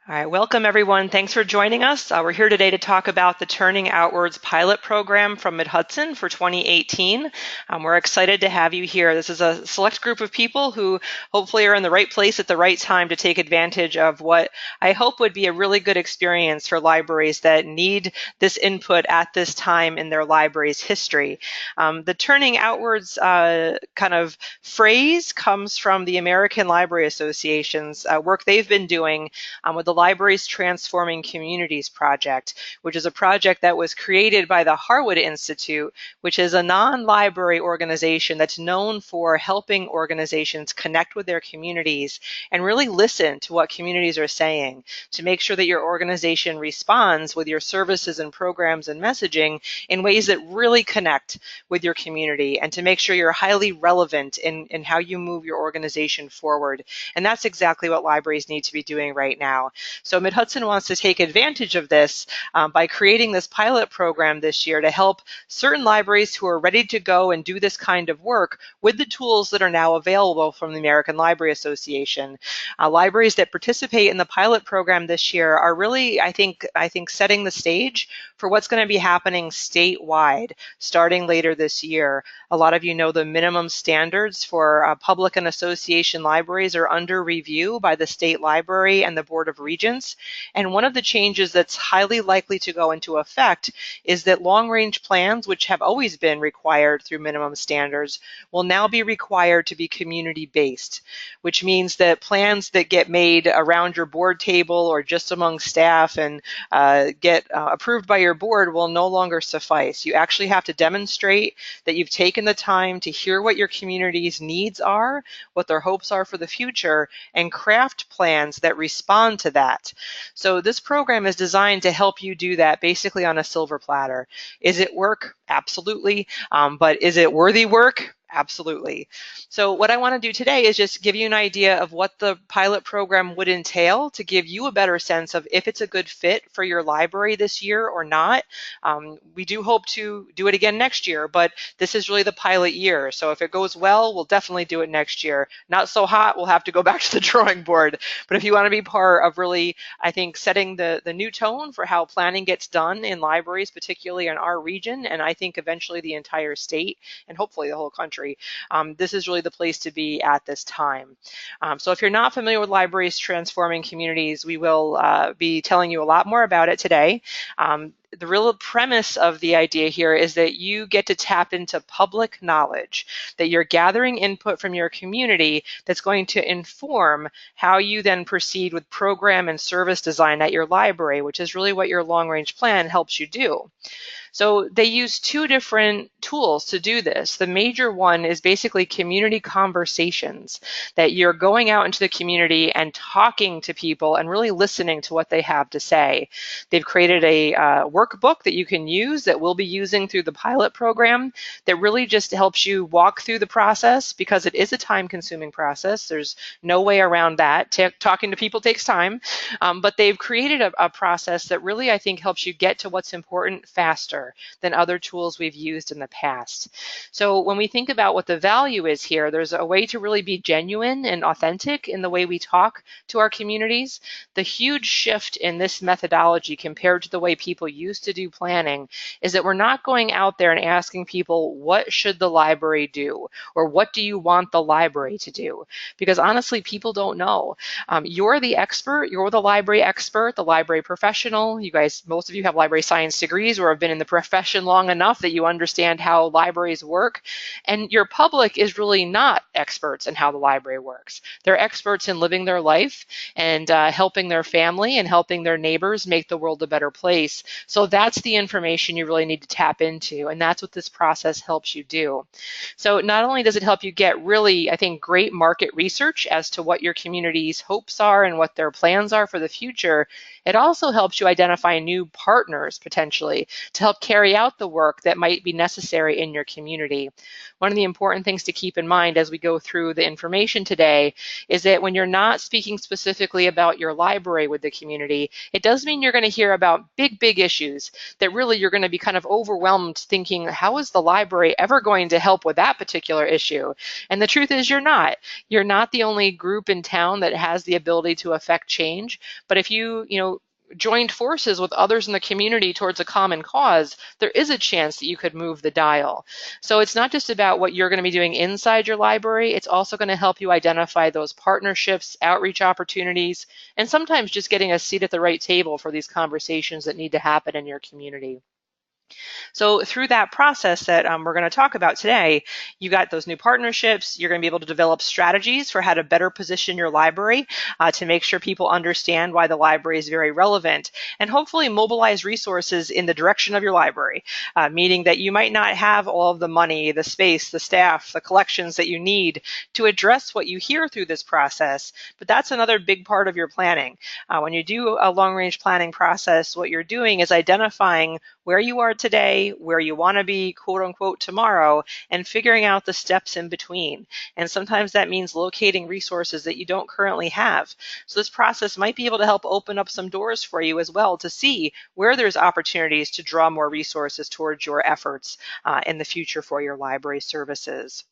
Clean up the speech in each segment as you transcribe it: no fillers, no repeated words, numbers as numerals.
All right, welcome everyone. Thanks for joining us. We're here today to talk about the Turning Outwards pilot program from Mid-Hudson for 2018. We're excited to have you here. This is a select group of people who hopefully are in the right place at the right time to take advantage of what I hope would be a really good experience for libraries that need this input at this time in their library's history. The Turning Outwards kind of phrase comes from the American Library Association's work they've been doing with the Libraries Transforming Communities project, which is a project that was created by the Harwood Institute, which is a non-library organization that's known for helping organizations connect with their communities and really listen to what communities are saying to make sure that your organization responds with your services and programs and messaging in ways that really connect with your community and to make sure you're highly relevant in how you move your organization forward. And that's exactly what libraries need to be doing right now. So Mid-Hudson wants to take advantage of this by creating this pilot program this year to help certain libraries who are ready to go and do this kind of work with the tools that are now available from the American Library Association. Libraries that participate in the pilot program this year are really, I think, setting the stage for what's going to be happening statewide starting later this year. A lot of you know the minimum standards for public and association libraries are under review by the state library and the Board of Regents. And one of the changes that's highly likely to go into effect is that long-range plans, which have always been required through minimum standards, will now be required to be community-based, which means that plans that get made around your board table or just among staff and get approved by your board will no longer suffice. You actually have to demonstrate that you've taken the time to hear what your community's needs are, what their hopes are for the future, and craft plans that respond to that. So this program is designed to help you do that basically on a silver platter. Is it work? Absolutely. But is it worthy work? Absolutely. So what I want to do today is just give you an idea of what the pilot program would entail to give you a better sense of if it's a good fit for your library this year or not. We do hope to do it again next year, but this is really the pilot year. So if it goes well, we'll definitely do it next year. Not so hot, we'll have to go back to the drawing board. But if you want to be part of really, I think, setting the new tone for how planning gets done in libraries, particularly in our region, and I think eventually the entire state and hopefully the whole country, this is really the place to be at this time. So if you're not familiar with Libraries Transforming Communities, we will be telling you a lot more about it today. The real premise of the idea here is that you get to tap into public knowledge, that you're gathering input from your community that's going to inform how you then proceed with program and service design at your library, which is really what your long-range plan helps you do. So they use two different tools to do this. The major one is basically community conversations, that you're going out into the community and talking to people and really listening to what they have to say. They've created a workbook that you can use that we'll be using through the pilot program that really just helps you walk through the process because it is a time-consuming process. There's no way around that. Talking to people takes time, but they've created a process that really, I think, helps you get to what's important faster than other tools we've used in the past. So when we think about what the value is here, there's a way to really be genuine and authentic in the way we talk to our communities. The huge shift in this methodology compared to the way people used to do planning is that we're not going out there and asking people, what should the library do? Or what do you want the library to do? Because honestly, people don't know. You're the expert, you're the library professional. You guys, most of you have library science degrees or have been in the profession long enough that you understand how libraries work. And your public is really not experts in how the library works. They're experts in living their life and helping their family and helping their neighbors make the world a better place. So that's the information you really need to tap into. And that's what this process helps you do. So not only does it help you get really, I think, great market research as to what your community's hopes are and what their plans are for the future, it also helps you identify new partners potentially to help carry out the work that might be necessary in your community. One of the important things to keep in mind as we go through the information today is that when you're not speaking specifically about your library with the community, it does mean you're going to hear about big issues issues that really you're going to be kind of overwhelmed thinking, how is the library ever going to help with that particular issue? And the truth is you're not. You're not the only group in town that has the ability to affect change. But if you joined forces with others in the community towards a common cause, there is a chance that you could move the dial. So it's not just about what you're going to be doing inside your library, it's also going to help you identify those partnerships, outreach opportunities, and sometimes just getting a seat at the right table for these conversations that need to happen in your community. So through that process that we're going to talk about today, you got those new partnerships. You're going to be able to develop strategies for how to better position your library to make sure people understand why the library is very relevant, and hopefully mobilize resources in the direction of your library, meaning that you might not have all of the money, the space, the staff, the collections that you need to address what you hear through this process, but that's another big part of your planning. When you do a long-range planning process, what you're doing is identifying where you are today, where you want to be, quote unquote, tomorrow, and figuring out the steps in between. And sometimes that means locating resources that you don't currently have. So this process might be able to help open up some doors for you as well to see where there's opportunities to draw more resources towards your efforts in the future for your library services.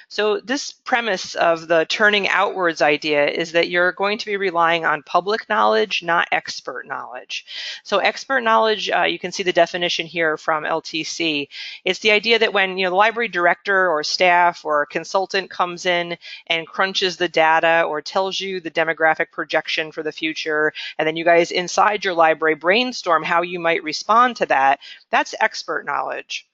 So this premise of the turning outwards idea is that you're going to be relying on public knowledge, not expert knowledge. So expert knowledge, you can see the definition here from LTC. It's the idea that when the library director or staff or consultant comes in and crunches the data or tells you the demographic projection for the future, and then you guys inside your library brainstorm how you might respond to that, that's expert knowledge.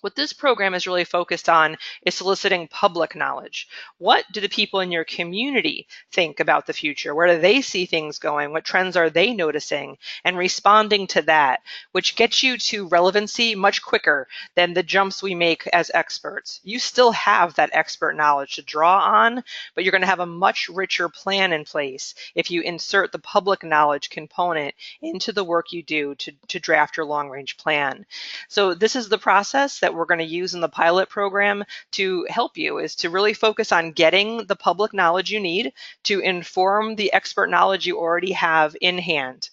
What this program is really focused on is soliciting public knowledge. What do the people in your community think about the future? Where do they see things going? What trends are they noticing? And responding to that, which gets you to relevancy much quicker than the jumps we make as experts. You still have that expert knowledge to draw on, but you're going to have a much richer plan in place if you insert the public knowledge component into the work you do to draft your long-range plan. So this is the process that we're going to use in the pilot program to help you, is to really focus on getting the public knowledge you need to inform the expert knowledge you already have in hand.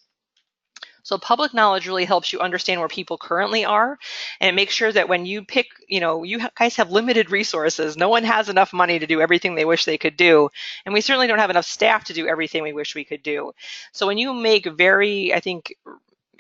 So public knowledge really helps you understand where people currently are, and it makes sure that when you pick, you guys have limited resources. No one has enough money to do everything they wish they could do, and we certainly don't have enough staff to do everything we wish we could do. So when you make very, I think,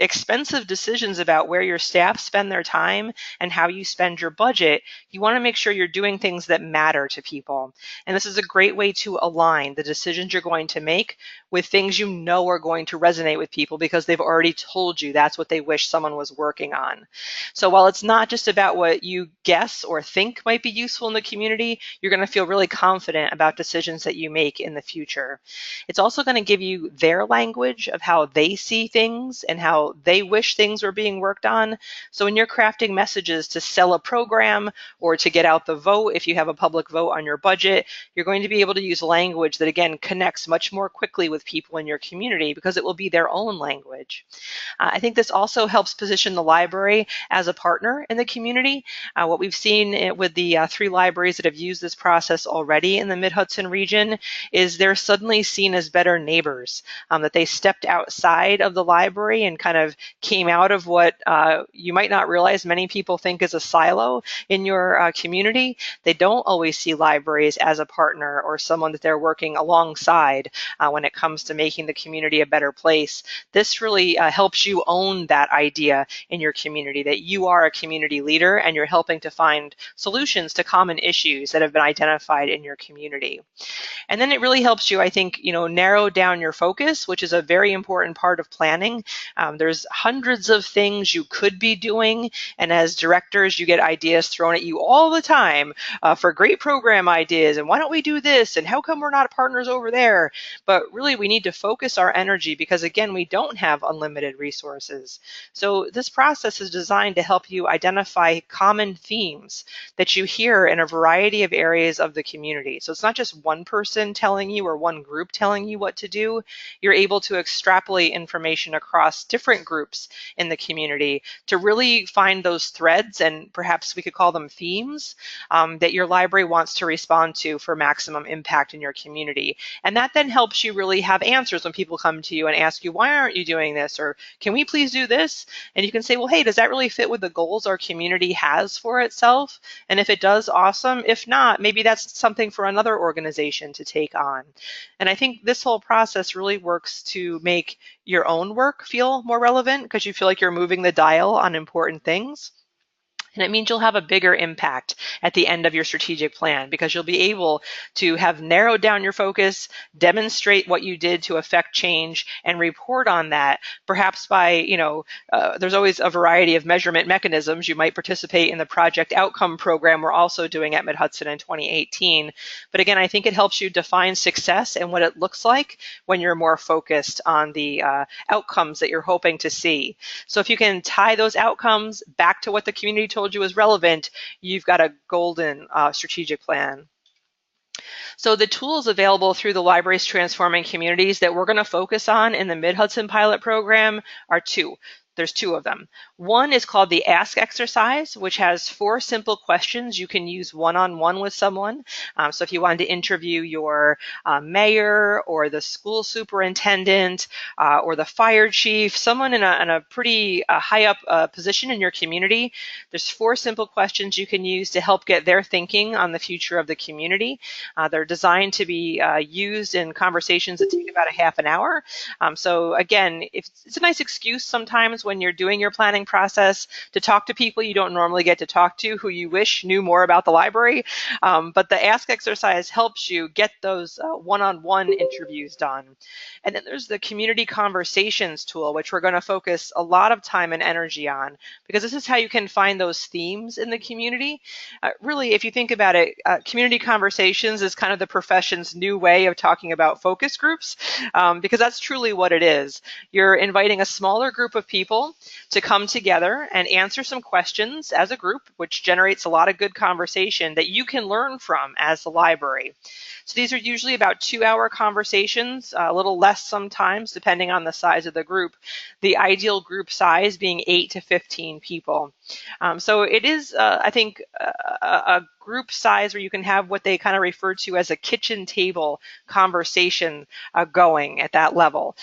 expensive decisions about where your staff spend their time and how you spend your budget, you want to make sure you're doing things that matter to people. And this is a great way to align the decisions you're going to make with things you know are going to resonate with people because they've already told you that's what they wish someone was working on. So while it's not just about what you guess or think might be useful in the community, you're going to feel really confident about decisions that you make in the future. It's also going to give you their language of how they see things and how they wish things were being worked on. So when you're crafting messages to sell a program or to get out the vote, if you have a public vote on your budget, you're going to be able to use language that, again, connects much more quickly with people in your community because it will be their own language. I think this also helps position the library as a partner in the community. What we've seen with the 3 libraries that have used this process already in the Mid-Hudson region is they're suddenly seen as better neighbors, that they stepped outside of the library and kind of came out of what you might not realize many people think is a silo in your community. They don't always see libraries as a partner or someone that they're working alongside when it comes to making the community a better place. This really helps you own that idea in your community, that you are a community leader and you're helping to find solutions to common issues that have been identified in your community. And then it really helps you, I think, narrow down your focus, which is a very important part of planning. There's hundreds of things you could be doing, and as directors, you get ideas thrown at you all the time for great program ideas, and why don't we do this, and how come we're not partners over there? But really, we need to focus our energy because, again, we don't have unlimited resources. So this process is designed to help you identify common themes that you hear in a variety of areas of the community. So it's not just one person telling you or one group telling you what to do. You're able to extrapolate information across different different groups in the community to really find those threads, and perhaps we could call them themes, that your library wants to respond to for maximum impact in your community. And that then helps you really have answers when people come to you and ask you, why aren't you doing this? Or can we please do this? And you can say, well, hey, does that really fit with the goals our community has for itself? And if it does, awesome. If not, maybe that's something for another organization to take on. And I think this whole process really works to make your own work feel more relevant because you feel like you're moving the dial on important things. And it means you'll have a bigger impact at the end of your strategic plan because you'll be able to have narrowed down your focus, demonstrate what you did to affect change, and report on that, perhaps by, there's always a variety of measurement mechanisms. You might participate in the project outcome program we're also doing at Mid-Hudson in 2018. But again, I think it helps you define success and what it looks like when you're more focused on the outcomes that you're hoping to see. So if you can tie those outcomes back to what the community told you is relevant, you've got a golden strategic plan. So the tools available through the library's Transforming Communities that we're going to focus on in the Mid-Hudson pilot program are two. There's two of them. One is called the Ask exercise, which has 4 simple questions you can use one-on-one with someone. So if you wanted to interview your mayor or the school superintendent or the fire chief, someone in a pretty high up position in your community, there's 4 simple questions you can use to help get their thinking on the future of the community. They're designed to be used in conversations that take about a half an hour. So again, it's a nice excuse sometimes when you're doing your planning process to talk to people you don't normally get to talk to who you wish knew more about the library. But the Ask exercise helps you get those one-on-one interviews done. And then there's the Community Conversations tool, which we're going to focus a lot of time and energy on, because this is how you can find those themes in the community. Really, if you think about it, Community Conversations is kind of the profession's new way of talking about focus groups, because that's truly what it is. You're inviting a smaller group of people to come together and answer some questions as a group, which generates a lot of good conversation that you can learn from as the library. So these are usually about 2-hour conversations, a little less sometimes, depending on the size of the group. The ideal group size being 8 to 15 people. So it is, I think, a group size where you can have what they kind of refer to as a kitchen table conversation going at that level.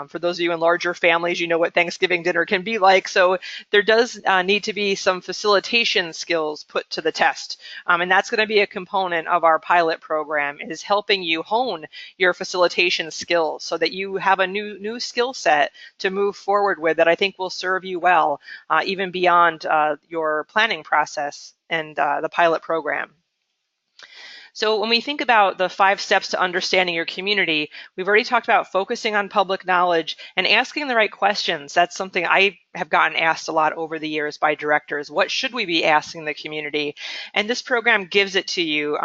For those of you in larger families, you know what Thanksgiving dinner can be like. So there does need to be some facilitation skills put to the test. And that's going to be a component of our pilot program, is helping you hone your facilitation skills so that you have a new skill set to move forward with that I think will serve you well, even beyond your planning process and the pilot program. So when we think about the 5 steps to understanding your community, we've already talked about focusing on public knowledge and asking the right questions. That's something I have gotten asked a lot over the years by directors. What should we be asking the community? And this program gives it to you.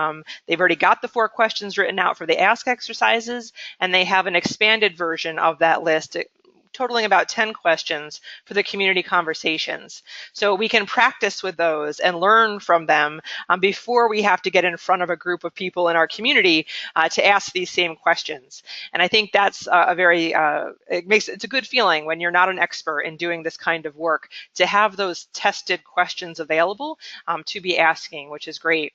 They've already got the 4 questions written out for the Ask exercises, and they have an expanded version of that list, totaling about 10 questions for the community conversations. So we can practice with those and learn from them before we have to get in front of a group of people in our community to ask these same questions. And I think that's it's a good feeling when you're not an expert in doing this kind of work to have those tested questions available to be asking, which is great.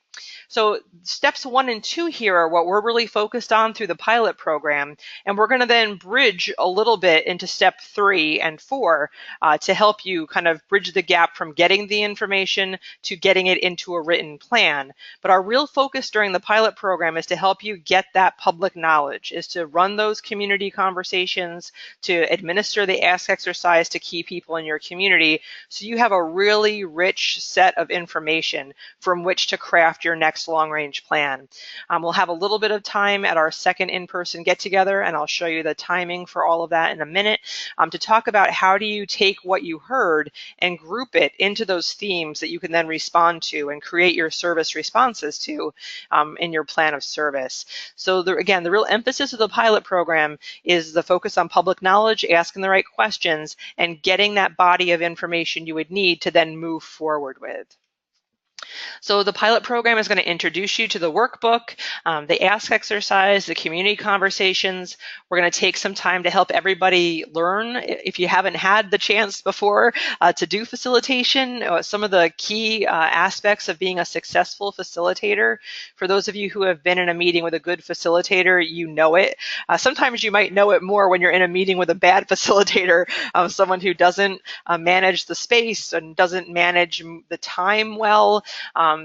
So steps 1 and 2 here are what we're really focused on through the pilot program. And we're going to then bridge a little bit into step 3 and 4 to help you kind of bridge the gap from getting the information to getting it into a written plan. But our real focus during the pilot program is to help you get that public knowledge, is to run those community conversations, to administer the Ask exercise to key people in your community, so you have a really rich set of information from which to craft your next long-range plan. We'll have a little bit of time at our second in-person get-together, and I'll show you the timing for all of that in a minute, to talk about how do you take what you heard and group it into those themes that you can then respond to and create your service responses to in your plan of service. So again, the real emphasis of the pilot program is the focus on public knowledge, asking the right questions, and getting that body of information you would need to then move forward with. So the pilot program is going to introduce you to the workbook, the ask exercise, the community conversations. We're going to take some time to help everybody learn, if you haven't had the chance before to do facilitation, some of the key aspects of being a successful facilitator. For those of you who have been in a meeting with a good facilitator, you know it. Sometimes you might know it more when you're in a meeting with a bad facilitator, someone who doesn't manage the space and doesn't manage the time well.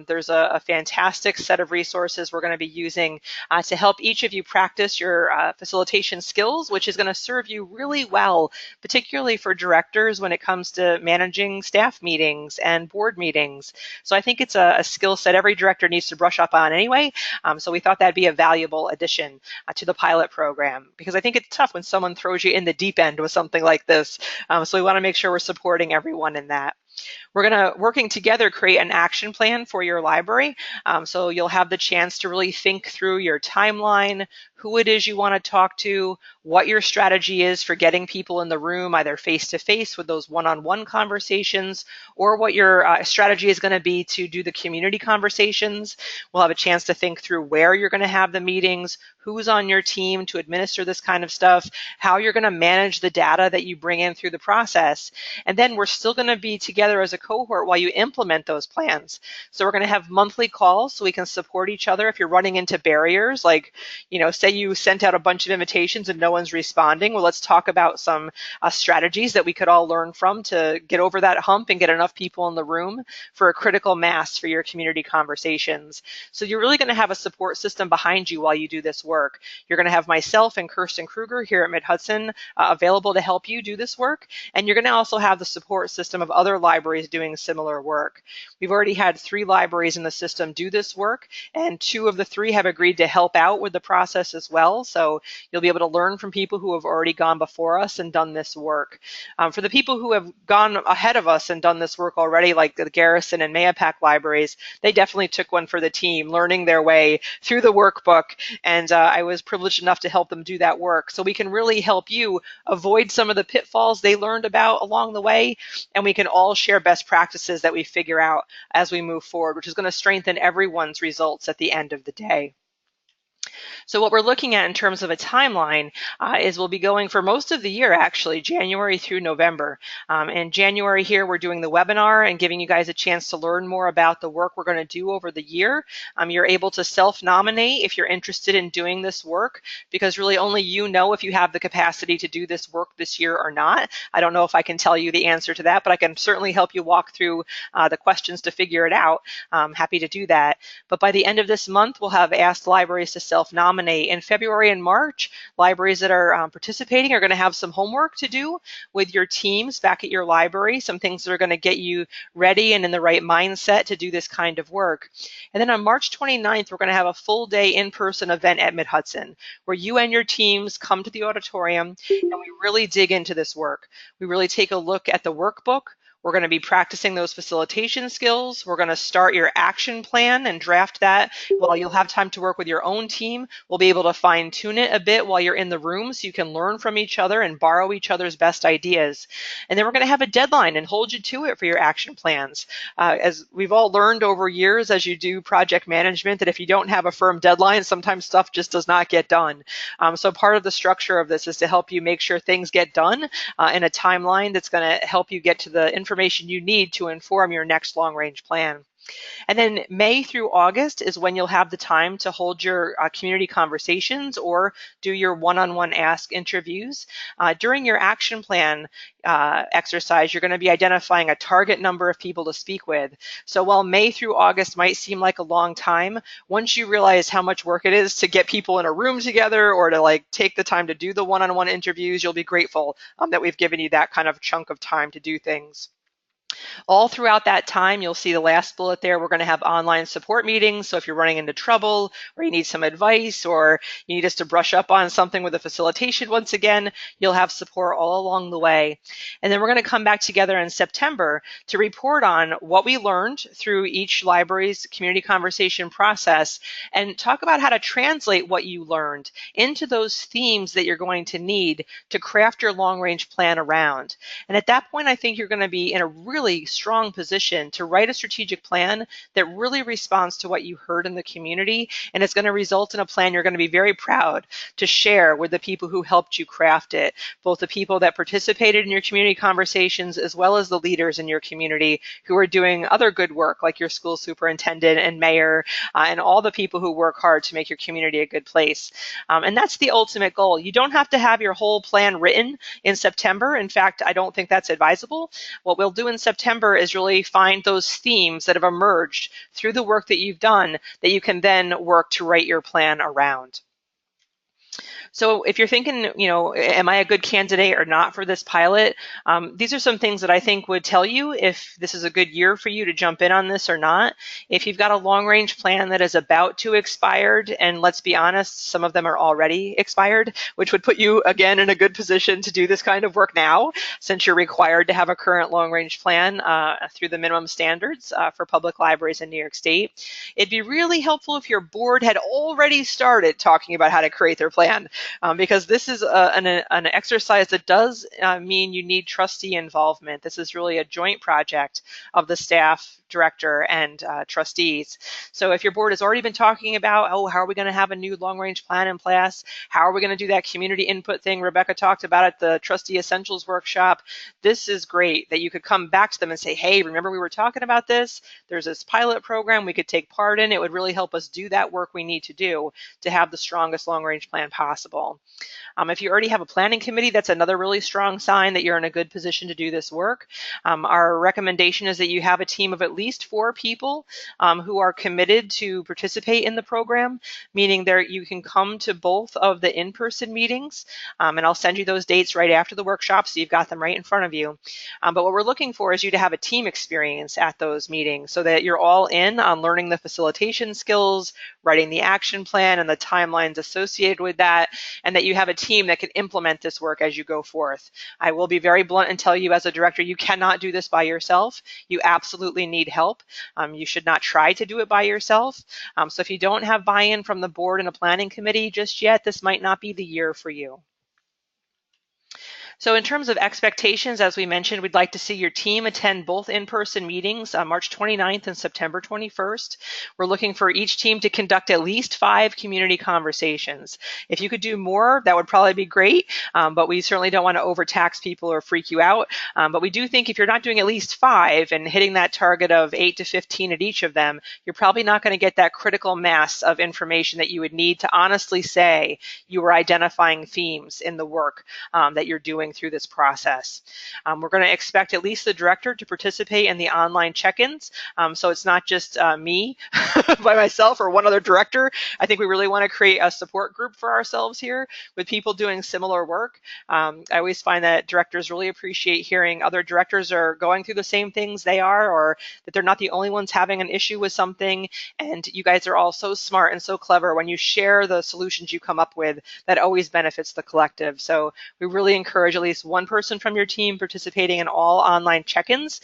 There's a fantastic set of resources we're going to be using to help each of you practice your facilitation skills, which is going to serve you really well, particularly for directors when it comes to managing staff meetings and board meetings. So I think it's a skill set every director needs to brush up on anyway. So we thought that'd be a valuable addition to the pilot program, because I think it's tough when someone throws you in the deep end with something like this. So we want to make sure we're supporting everyone in that. We're going to, working together, create an action plan for your library. So you'll have the chance to really think through your timeline, who it is you want to talk to, what your strategy is for getting people in the room, either face-to-face with those one-on-one conversations, or what your strategy is going to be to do the community conversations. We'll have a chance to think through where you're going to have the meetings, who's on your team to administer this kind of stuff, how you're going to manage the data that you bring in through the process. And then we're still going to be together as a cohort while you implement those plans. So we're going to have monthly calls so we can support each other if you're running into barriers, like, say you sent out a bunch of invitations and no one's responding. Well, let's talk about some strategies that we could all learn from to get over that hump and get enough people in the room for a critical mass for your community conversations. So you're really going to have a support system behind you while you do this work. You're going to have myself and Kirsten Kruger here at Mid-Hudson available to help you do this work. And you're going to also have the support system of other libraries doing similar work. We've already had 3 libraries in the system do this work, and 2 of the 3 have agreed to help out with the process as well. So you'll be able to learn from people who have already gone before us and done this work. For the people who have gone ahead of us and done this work already, like the Garrison and Mayapack libraries, they definitely took one for the team, learning their way through the workbook, and I was privileged enough to help them do that work. So we can really help you avoid some of the pitfalls they learned about along the way, and we can all share best practices that we figure out as we move forward, which is going to strengthen everyone's results at the end of the day. So what we're looking at in terms of a timeline is we'll be going for most of the year, actually, January through November. In January here, we're doing the webinar and giving you guys a chance to learn more about the work we're going to do over the year. You're able to self-nominate if you're interested in doing this work, because really only you know if you have the capacity to do this work this year or not. I don't know if I can tell you the answer to that, but I can certainly help you walk through the questions to figure it out. I'm happy to do that. But by the end of this month, we'll have asked libraries to self-nominate. In February and March, libraries that are participating are going to have some homework to do with your teams back at your library, some things that are going to get you ready and in the right mindset to do this kind of work. And then on March 29th, we're going to have a full day in-person event at Mid-Hudson where you and your teams come to the auditorium and we really dig into this work. We really take a look at the workbook. We're going to be practicing those facilitation skills. We're going to start your action plan and draft that. While you'll have time to work with your own team, we'll be able to fine tune it a bit while you're in the room so you can learn from each other and borrow each other's best ideas. And then we're going to have a deadline and hold you to it for your action plans. As we've all learned over years as you do project management, that if you don't have a firm deadline, sometimes stuff just does not get done. So part of the structure of this is to help you make sure things get done in a timeline that's going to help you get to the information you need to inform your next long-range plan. And then May through August is when you'll have the time to hold your community conversations or do your one-on-one ask interviews. During your action plan exercise, you're going to be identifying a target number of people to speak with. So while May through August might seem like a long time, once you realize how much work it is to get people in a room together or to take the time to do the one-on-one interviews, you'll be grateful that we've given you that kind of chunk of time to do things. All throughout that time, you'll see the last bullet there. We're going to have online support meetings. So if you're running into trouble or you need some advice or you need us to brush up on something with a facilitation once again, you'll have support all along the way. And then we're going to come back together in September to report on what we learned through each library's community conversation process and talk about how to translate what you learned into those themes that you're going to need to craft your long-range plan around. And at that point, I think you're going to be in a really really strong position to write a strategic plan that really responds to what you heard in the community, and it's going to result in a plan you're going to be very proud to share with the people who helped you craft it, both the people that participated in your community conversations as well as the leaders in your community who are doing other good work, like your school superintendent and mayor, and all the people who work hard to make your community a good place. And that's the ultimate goal. You don't have to have your whole plan written in September. In fact, I don't think that's advisable. What we'll do in September is really find those themes that have emerged through the work that you've done that you can then work to write your plan around. So if you're thinking, am I a good candidate or not for this pilot? These are some things that I think would tell you if this is a good year for you to jump in on this or not. If you've got a long-range plan that is about to expire, and let's be honest, some of them are already expired, which would put you, again, in a good position to do this kind of work now, since you're required to have a current long-range plan through the minimum standards for public libraries in New York State. It'd be really helpful if your board had already started talking about how to create their plan. Because this is an exercise that does mean you need trustee involvement. This is really a joint project of the staff, director, and trustees. So if your board has already been talking about, how are we going to have a new long-range plan in place? How are we going to do that community input thing Rebecca talked about at the Trustee Essentials Workshop? This is great that you could come back to them and say, hey, remember we were talking about this? There's this pilot program we could take part in. It would really help us do that work we need to do to have the strongest long-range plan possible. If you already have a planning committee, that's another really strong sign that you're in a good position to do this work. Our recommendation is that you have a team of at least 4 people who are committed to participate in the program, meaning you can come to both of the in-person meetings, and I'll send you those dates right after the workshop so you've got them right in front of you. But what we're looking for is you to have a team experience at those meetings so that you're all in on learning the facilitation skills, writing the action plan and the timelines associated with that, and that you have a team that can implement this work as you go forth. I will be very blunt and tell you as a director, you cannot do this by yourself. You absolutely need help. You should not try to do it by yourself. So if you don't have buy-in from the board and a planning committee just yet, this might not be the year for you. So in terms of expectations, as we mentioned, we'd like to see your team attend both in-person meetings on March 29th and September 21st. We're looking for each team to conduct at least 5 community conversations. If you could do more, that would probably be great, but we certainly don't want to overtax people or freak you out. But we do think if you're not doing at least 5 and hitting that target of 8 to 15 at each of them, you're probably not going to get that critical mass of information that you would need to honestly say you were identifying themes in the work that you're doing through this process. We're going to expect at least the director to participate in the online check-ins. So it's not just me by myself or one other director. I think we really want to create a support group for ourselves here with people doing similar work. I always find that directors really appreciate hearing other directors are going through the same things they are, or that they're not the only ones having an issue with something. And you guys are all so smart and so clever. When you share the solutions you come up with, that always benefits the collective. So we really encourage at least one person from your team participating in all online check-ins.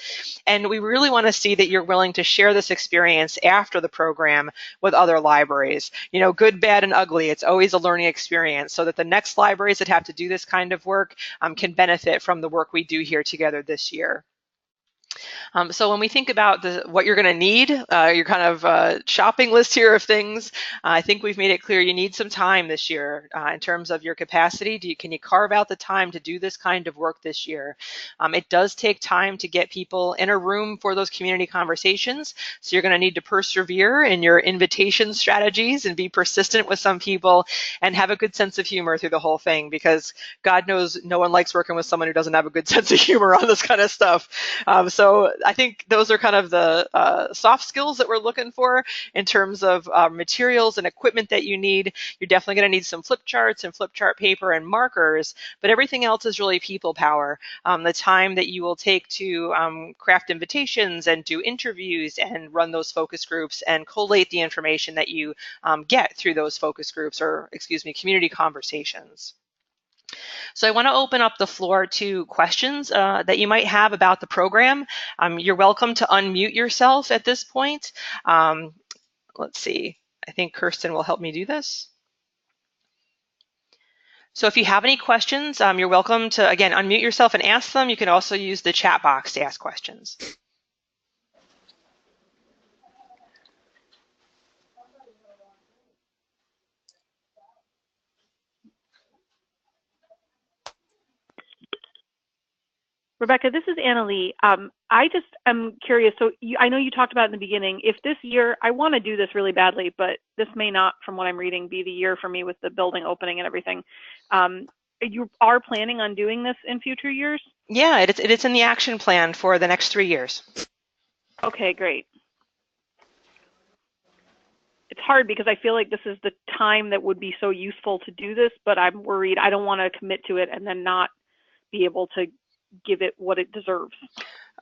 And we really want to see that you're willing to share this experience after the program with other libraries. Good, bad, and ugly. It's always a learning experience so that the next libraries that have to do this kind of work can benefit from the work we do here together this year. So when we think about what you're going to need, your kind of shopping list here of things, I think we've made it clear you need some time this year in terms of your capacity. Can you carve out the time to do this kind of work this year? It does take time to get people in a room for those community conversations. So you're going to need to persevere in your invitation strategies and be persistent with some people and have a good sense of humor through the whole thing, because God knows no one likes working with someone who doesn't have a good sense of humor on this kind of stuff. So I think those are kind of the soft skills that we're looking for in terms of materials and equipment that you need. You're definitely going to need some flip charts and flip chart paper and markers, but everything else is really people power. The time that you will take to craft invitations and do interviews and run those focus groups and collate the information that you get through those focus groups, or community conversations. So I want to open up the floor to questions that you might have about the program. You're welcome to unmute yourself at this point. Let's see. I think Kirsten will help me do this. So if you have any questions, you're welcome to, again, unmute yourself and ask them. You can also use the chat box to ask questions. Rebecca, this is Anna Lee. I just am curious. So I know you talked about in the beginning, if this year, I want to do this really badly, but this may not, from what I'm reading, be the year for me with the building opening and everything. You are planning on doing this in future years? Yeah, it's in the action plan for the next 3 years. Okay, great. It's hard because I feel like this is the time that would be so useful to do this, but I'm worried I don't want to commit to it and then not be able to give it what it deserves.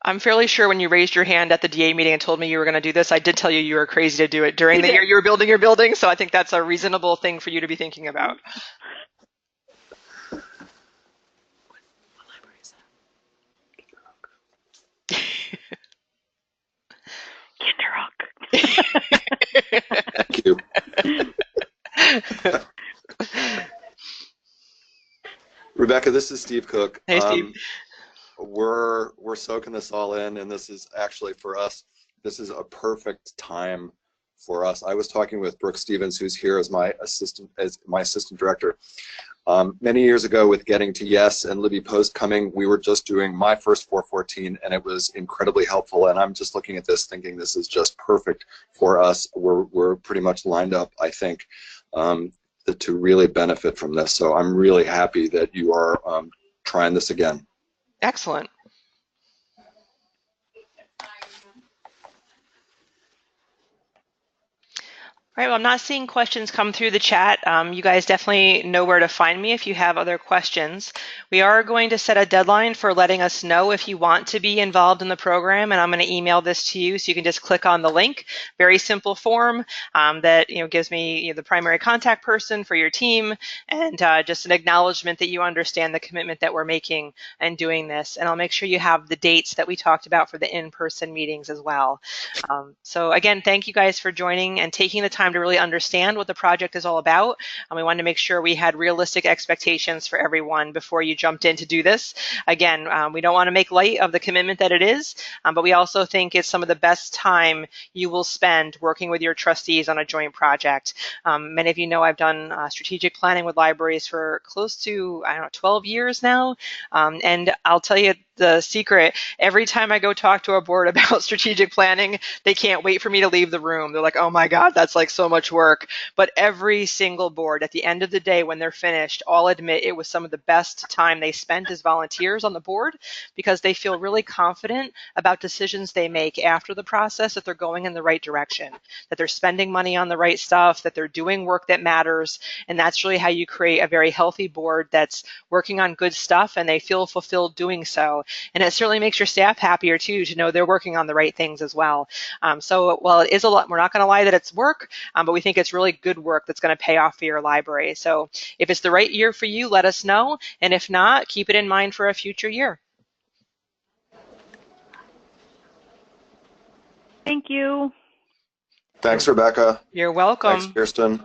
I'm fairly sure when you raised your hand at the DA meeting and told me you were going to do this, I did tell you were crazy to do it during the year you were building your building. So I think that's a reasonable thing for you to be thinking about. Thank you. Rebecca, this is Steve Cook. Hey, Steve. We're soaking this all in, and this is actually for us, this is a perfect time for us. I was talking with Brooke Stevens, who's here as my assistant director. Many years ago with Getting to Yes and Libby Post coming, we were just doing my first 414, and it was incredibly helpful. And I'm just looking at this thinking this is just perfect for us. We're pretty much lined up, I think, to really benefit from this. So I'm really happy that you are trying this again. Excellent. All right, well, I'm not seeing questions come through the chat. You guys definitely know where to find me if you have other questions. We are going to set a deadline for letting us know if you want to be involved in the program, and I'm going to email this to you so you can just click on the link. Very simple form that gives me the primary contact person for your team and just an acknowledgement that you understand the commitment that we're making and doing this. And I'll make sure you have the dates that we talked about for the in-person meetings as well. So again, thank you guys for joining and taking the time to really understand what the project is all about. We wanted to make sure we had realistic expectations for everyone before you jumped in to do this. Again, we don't want to make light of the commitment that it is, but we also think it's some of the best time you will spend working with your trustees on a joint project. Many of you know I've done strategic planning with libraries for close to, 12 years now. And I'll tell you the secret, every time I go talk to a board about strategic planning, they can't wait for me to leave the room. They're like, oh my God, that's like so much work. But every single board at the end of the day, when they're finished, all admit it was some of the best time they spent as volunteers on the board because they feel really confident about decisions they make after the process, that they're going in the right direction, that they're spending money on the right stuff, that they're doing work that matters. And that's really how you create a very healthy board that's working on good stuff and they feel fulfilled doing so. And it certainly makes your staff happier too to know they're working on the right things as well. So while it is a lot, we're not going to lie that it's work, but we think it's really good work that's going to pay off for your library. So if it's the right year for you, let us know. And if not, keep it in mind for a future year. Thank you. Thanks, Rebecca. You're welcome. Thanks, Kirsten.